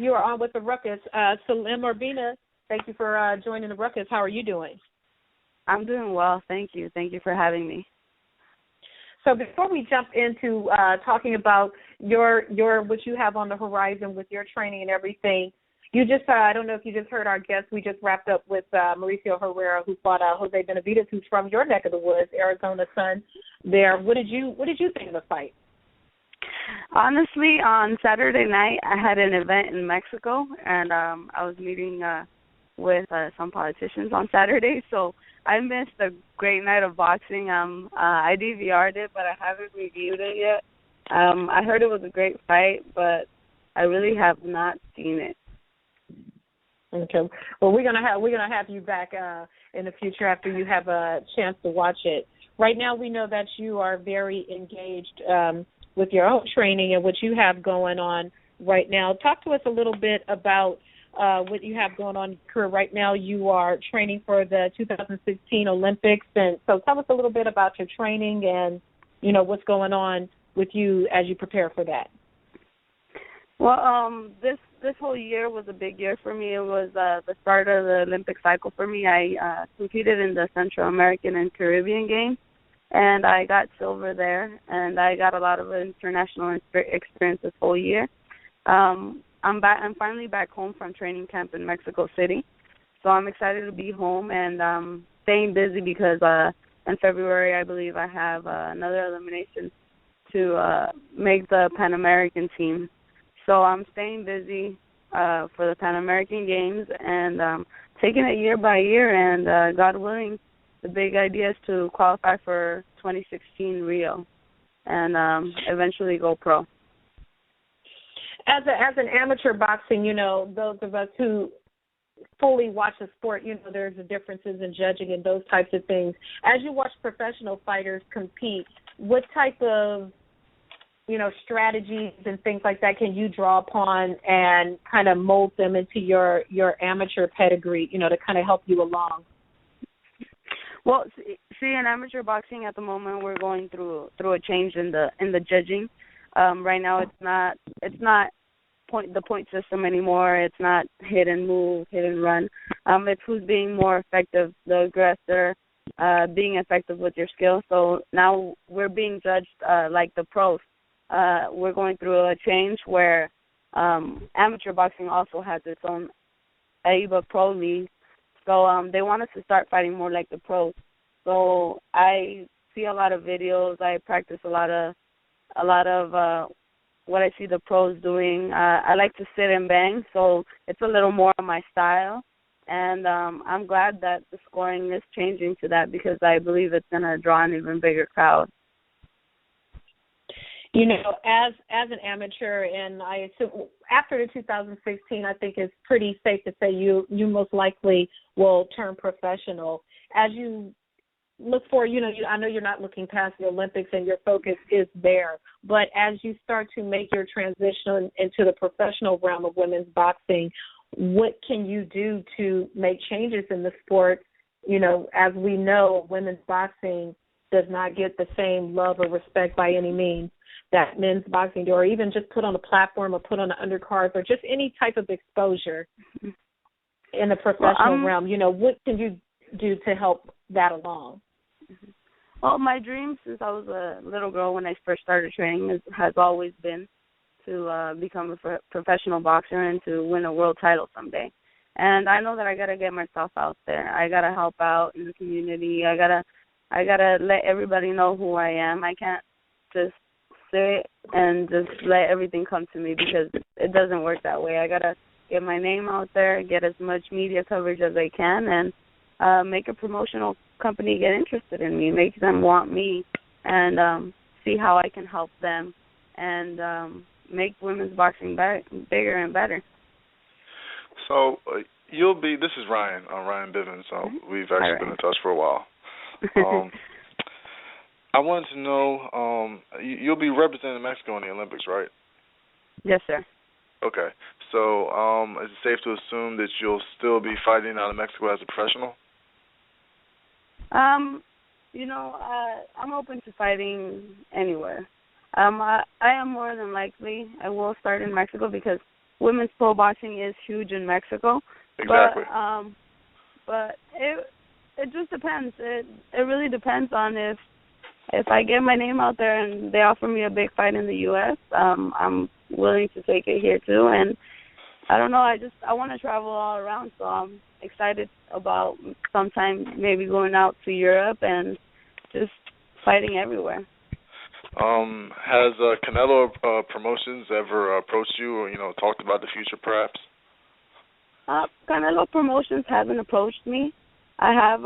you are on with the Ruckus. Sulem Urbina, thank you for joining the Ruckus. How are you doing? I'm doing well, thank you. Thank you for having me. So before we jump into talking about your what you have on the horizon with your training and everything, you just I don't know if you just heard our guest. We just wrapped up with Mauricio Herrera, who fought Jose Benavidez, who's from your neck of the woods, Arizona Sun. There, what did you think of the fight? Honestly, on Saturday night, I had an event in Mexico, and I was meeting with some politicians on Saturday, so I missed a great night of boxing. I DVR'd it, but I haven't reviewed it yet. I heard it was a great fight, but I really have not seen it. Okay. Well, we're gonna have you back in the future after you have a chance to watch it. Right now, we know that you are very engaged with your own training and what you have going on right now. Talk to us a little bit about what you have going on in your career right now. You are training for the 2016 Olympics, and so tell us a little bit about your training and, you know, what's going on with you as you prepare for that. Well, this whole year was a big year for me. It was the start of the Olympic cycle for me. I competed in the Central American and Caribbean Games, and I got silver there, and I got a lot of international experience this whole year. I'm finally back home from training camp in Mexico City, so I'm excited to be home and staying busy because in February I believe I have another elimination to make the Pan American team. So I'm staying busy for the Pan American Games and taking it year by year, and God willing, the big idea is to qualify for 2016 Rio and eventually go pro. As an amateur boxing, you know, those of us who fully watch the sport, you know, there's the differences in judging and those types of things. As you watch professional fighters compete, what type of, you know, strategies and things like that can you draw upon and kind of mold them into your amateur pedigree, you know, to kind of help you along? Well, see, in amateur boxing at the moment, we're going through a change in the judging. Right now, it's not the point system anymore. It's not hit and move, hit and run. It's who's being more effective, the aggressor, being effective with your skills. So now we're being judged like the pros. We're going through a change where amateur boxing also has its own AIBA Pro League. So they want us to start fighting more like the pros. So I see a lot of videos. I practice a lot of what I see the pros doing. I like to sit and bang, so it's a little more of my style. And I'm glad that the scoring is changing to that because I believe it's going to draw an even bigger crowd. You know, as an amateur, and I assume after the 2016, I think it's pretty safe to say you most likely will turn professional. As you look for, you know, I know you're not looking past the Olympics and your focus is there, but as you start to make your transition into the professional realm of women's boxing, what can you do to make changes in the sport? You know, as we know, women's boxing does not get the same love or respect by any means that men's boxing do, or even just put on a platform or put on the undercards or just any type of exposure in the professional realm. You know, what can you do to help that along? Well, my dream since I was a little girl when I first started training has always been to become a professional boxer and to win a world title someday. And I know that I got to get myself out there. I got to help out in the community. I got to let everybody know who I am. I can't just sit and just let everything come to me because it doesn't work that way. I got to get my name out there, get as much media coverage as I can, and make a promotional company get interested in me, make them want me, and see how I can help them and make women's boxing bigger and better. So this is Ryan Bivens. So we've actually been in touch for a while. I wanted to know, you'll be representing Mexico in the Olympics, right? Yes, sir. Okay. So is it safe to assume that you'll still be fighting out of Mexico as a professional? You know, I'm open to fighting anywhere. I am more than likely I will start in Mexico because women's pro boxing is huge in Mexico. Exactly. But it just depends. It really depends on if I get my name out there and they offer me a big fight in the U.S., I'm willing to take it here too. And I don't know, I want to travel all around, so I'm excited about sometime maybe going out to Europe and just fighting everywhere. Has Canelo Promotions ever approached you or, talked about the future perhaps? Canelo Promotions hasn't approached me. I have,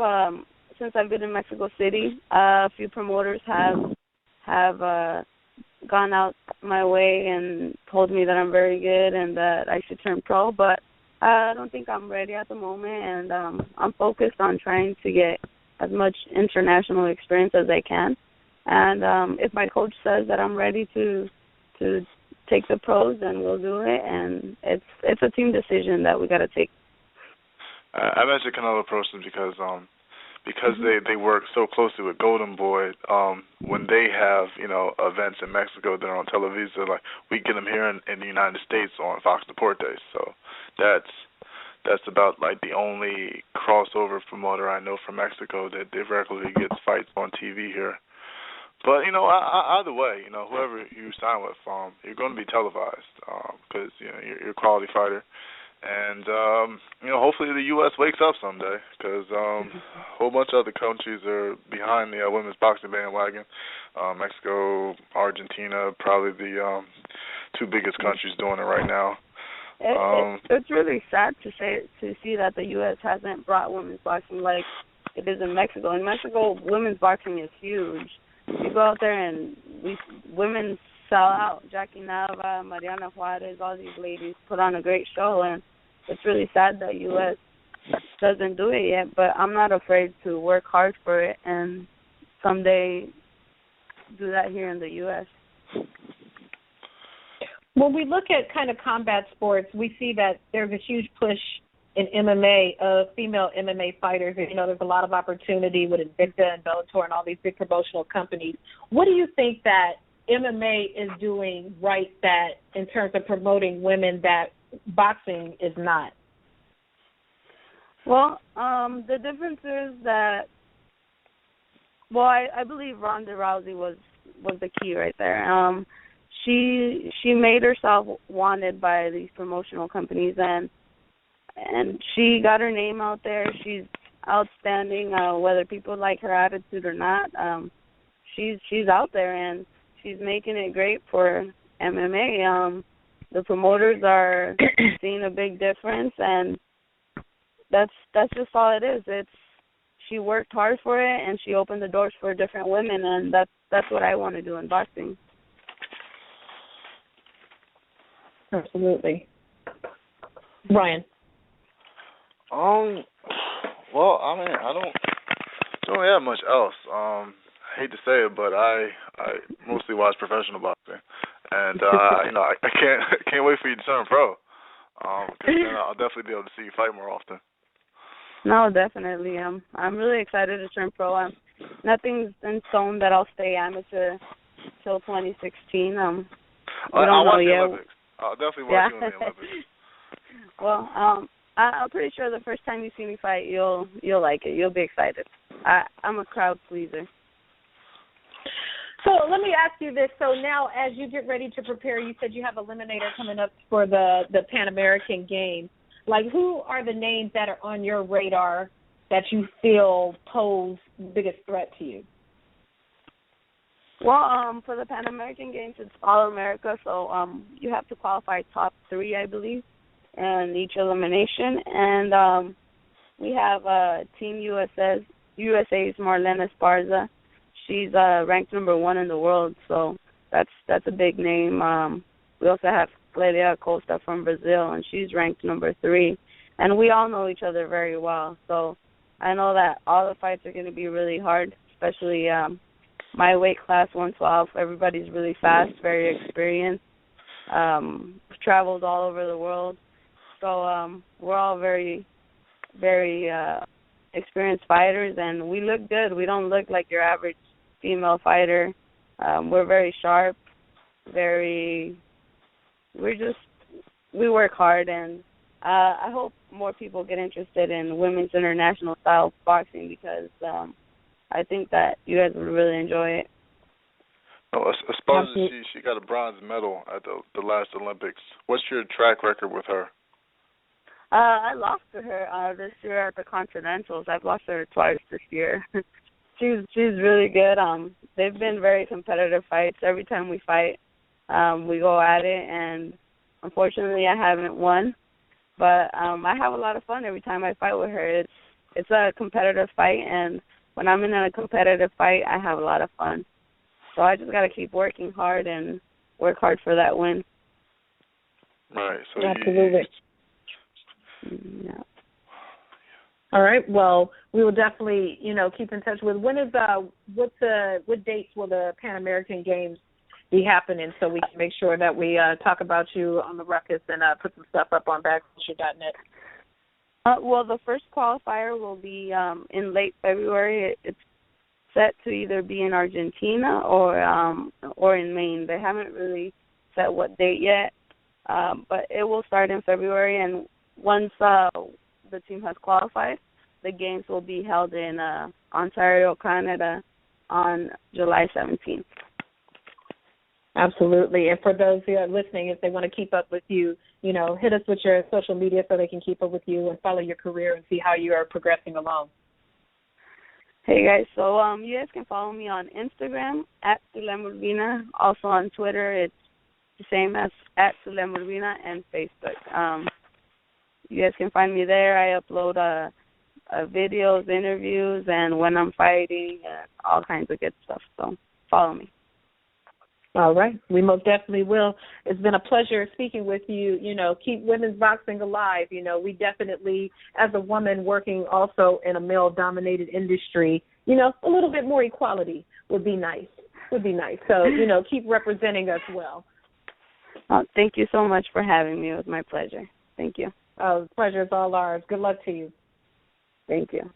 since I've been in Mexico City, a few promoters have gone out my way and told me that I'm very good and that I should turn pro, but I don't think I'm ready at the moment, and I'm focused on trying to get as much international experience as I can. And if my coach says that I'm ready to take the pros, then we'll do it, and it's a team decision that we got to take. I mentioned Canelo Promotions because they work so closely with Golden Boy. When they have events in Mexico, they're on Televisa. Like we get them here in the United States on Fox Deportes. So that's about like the only crossover promoter I know from Mexico that regularly gets fights on TV here. But either way, whoever you sign with, you're going to be televised because you're a quality fighter. And, hopefully the U.S. wakes up someday because a whole bunch of other countries are behind the women's boxing bandwagon. Mexico, Argentina, probably the two biggest countries doing it right now. It's really sad to see that the U.S. hasn't brought women's boxing like it is in Mexico. In Mexico, women's boxing is huge. You go out there and women sell out. Jackie Nava, Mariana Juarez, all these ladies put on a great show, and it's really sad that U.S. doesn't do it yet, but I'm not afraid to work hard for it and someday do that here in the U.S. When we look at kind of combat sports, we see that there's a huge push in MMA of female MMA fighters. There's a lot of opportunity with Invicta and Bellator and all these big promotional companies. What do you think that MMA is doing right that in terms of promoting women that boxing is not? Well, the difference is that, I believe Ronda Rousey was the key right there. She made herself wanted by these promotional companies, and she got her name out there. She's outstanding, whether people like her attitude or not. She's out there, and she's making it great for MMA. The promoters are seeing a big difference, and that's just all it is. She worked hard for it, and she opened the doors for different women, and that's what I want to do in boxing. Absolutely. Ryan. Well, I don't have much else. I hate to say it, but I mostly watch professional boxing, and I can't wait for you to turn pro. Because then I'll definitely be able to see you fight more often. No, definitely. I'm really excited to turn pro. Nothing's in stone that I'll stay amateur till 2016. We don't know yet. Olympics. I'll definitely watch you in the Olympics. Well, I'm pretty sure the first time you see me fight, you'll like it. You'll be excited. I'm a crowd pleaser. So let me ask you this. So now as you get ready to prepare, you said you have Eliminator coming up for the Pan American Games. Like, who are the names that are on your radar that you feel pose the biggest threat to you? Well, for the Pan American Games, it's All America, so you have to qualify top 3, I believe, in each elimination. And we have Team USA's Marlena Esparza. She's ranked number 1 in the world, so that's a big name. We also have Clelia Acosta from Brazil, and she's ranked number 3. And we all know each other very well, so I know that all the fights are going to be really hard, especially my weight class, 112. Everybody's really fast, very experienced, traveled all over the world. So we're all very, very experienced fighters, and we look good. We don't look like your average female fighter. We're very sharp, we're we work hard, and I hope more people get interested in women's international style boxing because I think that you guys would really enjoy it. No, supposedly she got a bronze medal at the last Olympics. What's your track record with her? I lost to her this year at the Continentals. I've lost her twice this year. she's really good. They've been very competitive fights. Every time we fight, we go at it, and unfortunately I haven't won. But I have a lot of fun every time I fight with her. It's a competitive fight, and when I'm in a competitive fight, I have a lot of fun. So I just got to keep working hard and work hard for that win. Right. So absolutely. Yeah. All right. Well, we will definitely, keep in touch with. When is what dates will the Pan American Games be happening, so we can make sure that we talk about you on the Ruckus and put some stuff up on backculture.net. Well, the first qualifier will be in late February. It's set to either be in Argentina or in Maine. They haven't really set what date yet, but it will start in February. And once the team has qualified, the games will be held in Ontario, Canada, on July 17th. Absolutely. And for those who are listening, if they want to keep up with you, hit us with your social media so they can keep up with you and follow your career and see how you are progressing along. Hey, guys. So you guys can follow me on Instagram, @Sulem Urbina. Also on Twitter, it's the same as @Sulem Urbina, and Facebook. You guys can find me there. I upload videos, interviews, and when I'm fighting, and all kinds of good stuff. So follow me. All right. We most definitely will. It's been a pleasure speaking with you. Keep women's boxing alive. We definitely, as a woman working also in a male-dominated industry, a little bit more equality would be nice. So, keep representing us well. Thank you so much for having me. It was my pleasure. Thank you. The pleasure is all ours. Good luck to you. Thank you.